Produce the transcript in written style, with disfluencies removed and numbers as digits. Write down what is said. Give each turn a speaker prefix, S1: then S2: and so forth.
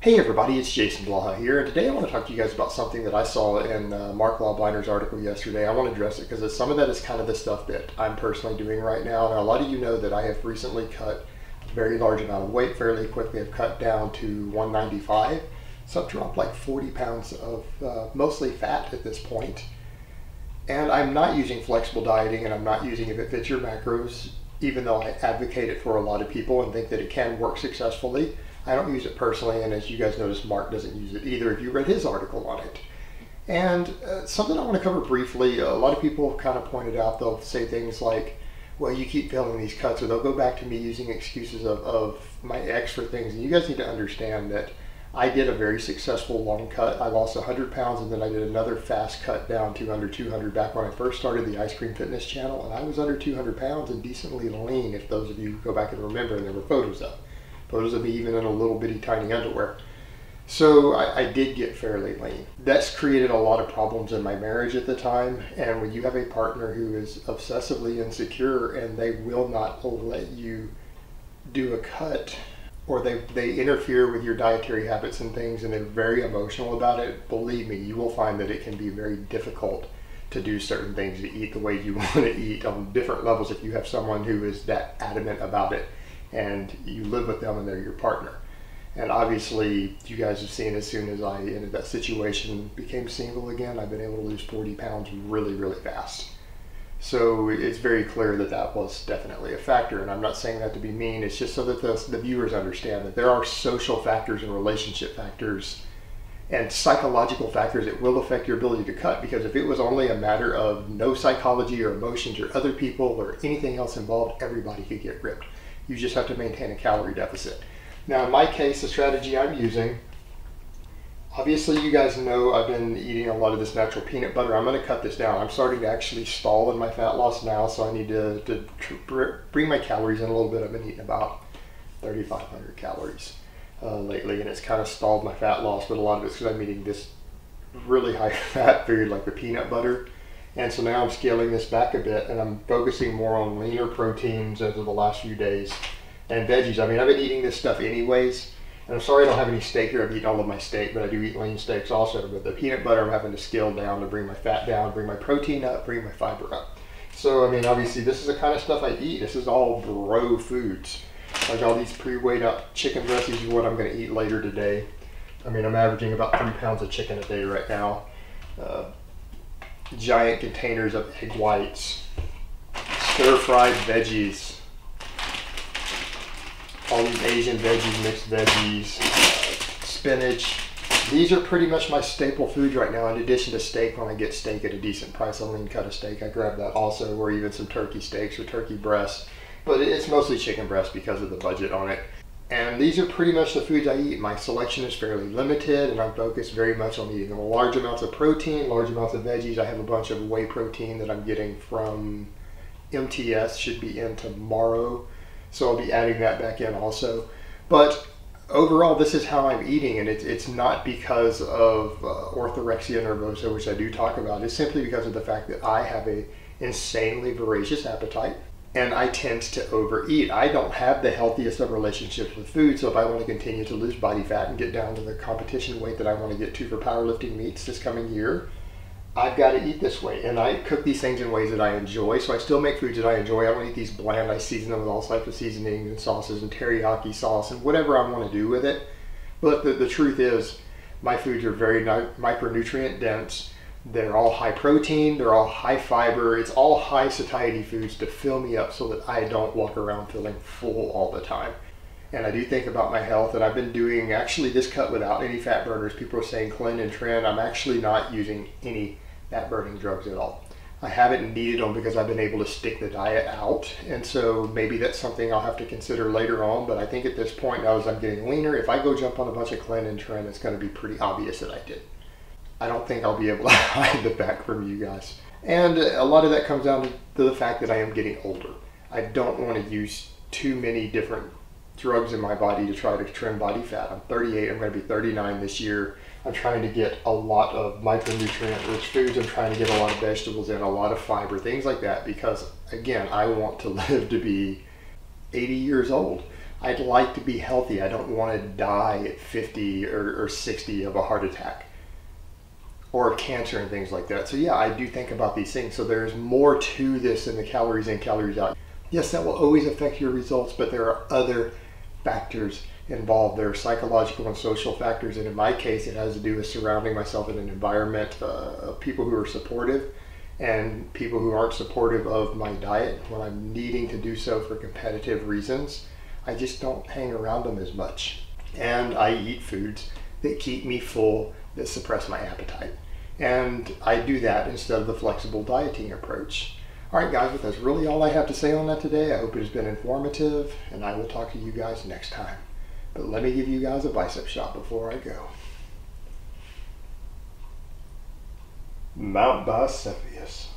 S1: Hey everybody, it's Jason Blaha here, and today I want to talk to you guys about something that I saw in Mark Laubleiner's article yesterday. I want to address it because some of that is kind of the stuff that I'm personally doing right now. Now, a lot of you know that I have recently cut a very large amount of weight fairly quickly. I've cut down to 195, so I've dropped like 40 pounds of mostly fat at this point. And I'm not using flexible dieting, and I'm not using If It Fits Your Macros, even though I advocate it for a lot of people and think that it can work successfully. I don't use it personally, and as you guys notice, Mark doesn't use it either if you read his article on it. And something I want to cover briefly, a lot of people kind of pointed out, they'll say things like, well, you keep failing these cuts, or they'll go back to me using excuses of my ex for things. And you guys need to understand that I did a very successful long cut. I lost 100 pounds, and then I did another fast cut down to under 200 back when I first started the Ice Cream Fitness channel, and I was under 200 pounds and decently lean, if those of you go back and remember, and there were photos up. Photos of me even in a little bitty tiny underwear. So I did get fairly lean. That's created a lot of problems in my marriage at the time. And when you have a partner who is obsessively insecure and they will not let you do a cut, or they interfere with your dietary habits and things, and they're very emotional about it, believe me, you will find that it can be very difficult to do certain things, to eat the way you want to eat on different levels if you have someone who is that adamant about it and you live with them and they're your partner. And obviously you guys have seen, as soon as I ended that situation, became single again, I've been able to lose 40 pounds really, really fast. So it's very clear that that was definitely a factor, and I'm not saying that to be mean, it's just so that the viewers understand that there are social factors and relationship factors and psychological factors that will affect your ability to cut, because if it was only a matter of no psychology or emotions or other people or anything else involved, everybody could get ripped. You just have to maintain a calorie deficit. Now, in my case, the strategy I'm using, obviously you guys know I've been eating a lot of this natural peanut butter. I'm going to cut this down. I'm starting to actually stall in my fat loss now, so I need to bring my calories in a little bit. I've been eating about 3,500 calories lately, and it's kind of stalled my fat loss, but a lot of it's because I'm eating this really high fat food like the peanut butter. And so now I'm scaling this back a bit, and I'm focusing more on leaner proteins as of the last few days, and veggies. I mean, I've been eating this stuff anyways, and I'm sorry I don't have any steak here. I've eaten all of my steak, but I do eat lean steaks also. But the peanut butter I'm having to scale down to bring my fat down, bring my protein up, bring my fiber up. So, I mean, obviously this is the kind of stuff I eat. This is all bro foods. Like all these pre-weighed up chicken breasts is what I'm going to eat later today. I mean, I'm averaging about 3 pounds of chicken a day right now. Giant containers of egg whites, stir-fried veggies, all these Asian veggies, mixed veggies, spinach. These are pretty much my staple foods right now, in addition to steak. When I get steak at a decent price, a lean cut of steak, I grab that also, or even some turkey steaks or turkey breasts. But it's mostly chicken breast because of the budget on it. And these are pretty much the foods I eat. My selection is fairly limited, and I'm focused very much on eating large amounts of protein, large amounts of veggies. I have a bunch of whey protein that I'm getting from MTS, should be in tomorrow. So I'll be adding that back in also. But overall, this is how I'm eating, and it's not because of orthorexia nervosa, which I do talk about. It's simply because of the fact that I have a insanely voracious appetite, and I tend to overeat. I don't have the healthiest of relationships with food, so if I want to continue to lose body fat and get down to the competition weight that I want to get to for powerlifting meets this coming year, I've got to eat this way. And I cook these things in ways that I enjoy, so I still make foods that I enjoy. I don't eat these bland. I season them with all types of seasonings and sauces and teriyaki sauce and whatever I want to do with it. But the truth is, my foods are very micronutrient dense. They're all high protein, they're all high fiber, it's all high satiety foods to fill me up so that I don't walk around feeling full all the time. And I do think about my health, and I've been doing actually this cut without any fat burners. People are saying cleanse and trend. I'm actually not using any fat burning drugs at all. I haven't needed them because I've been able to stick the diet out, and so maybe that's something I'll have to consider later on. But I think at this point, now as I'm getting leaner, if I go jump on a bunch of cleanse and trend, it's going to be pretty obvious that I did. I don't think I'll be able to hide the fact from you guys. And a lot of that comes down to the fact that I am getting older. I don't want to use too many different drugs in my body to try to trim body fat. I'm 38, I'm going to be 39 this year. I'm trying to get a lot of micronutrient rich foods. I'm trying to get a lot of vegetables in, a lot of fiber, things like that, because again, I want to live to be 80 years old. I'd like to be healthy. I don't want to die at 50 or 60 of a heart attack or cancer and things like that. So yeah, I do think about these things. So there's more to this than the calories in, calories out. Yes, that will always affect your results, but there are other factors involved. There are psychological and social factors, and in my case, it has to do with surrounding myself in an environment of people who are supportive and people who aren't supportive of my diet when I'm needing to do so for competitive reasons. I just don't hang around them as much. And I eat foods that keep me full, that suppress my appetite. And I do that instead of the flexible dieting approach. All right, guys, well, that's really all I have to say on that today. I hope it has been informative, and I will talk to you guys next time. But let me give you guys a bicep shot before I go. Mount Vesuvius.